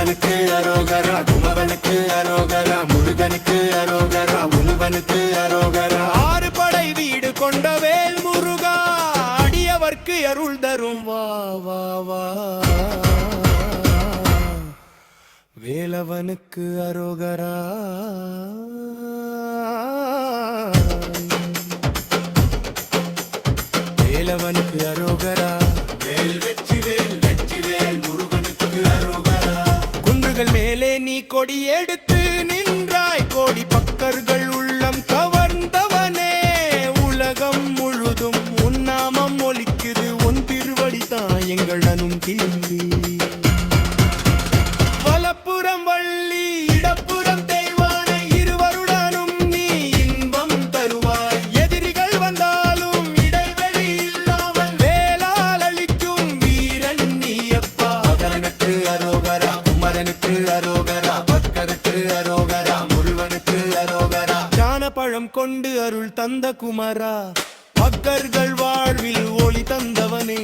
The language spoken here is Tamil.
குமரனுக்கு அரோகரா, குமரனுக்கு அரோகரா, முருகனுக்கு அரோகரா, உருவனுக்கு அரோகரா. ஆறு படை வீடு கொண்ட வேல் முருகா, அடியவர்க்கு அருள் தரும் வா வா வா. வேலவனுக்கு அரோகரா. வேலவனுக்கு அரோகரா. வேல் வெற்றி வேல் வெற்றி வேல் முருகனுக்கு அரோகரா. குன்றுகள் மேலே நீ கொடி எடுத்து நின்றாய், கோடி பக்தர்கள் உள்ளம் கவர்ந்தவனே. உலகம் முழுதும் உன் நாமம் ஒலிக்குது, உன் திருவடி தான் எங்கள் அனும் தீர்வி. வலப்புறம் வள்ளி இடப்புறம் தெய்வானை, இருவருடனும் நீ இன்பம் தருவாய். எதிரிகள் வந்தாலும் இடைவெளி இல்லாமல் வேலால் அளிக்கும் வீரன் நீயப்பா. மகனுக்கு அரோகரா, குமரனுக்கு அரோகரா, பக்தருக்கு அரோகரா, முருகனுக்கு அரோகரா. ஞான பழம் கொண்டு அருள் தந்த குமரா, பக்தர்கள் வாழ்வில் ஒளி தந்தவனே.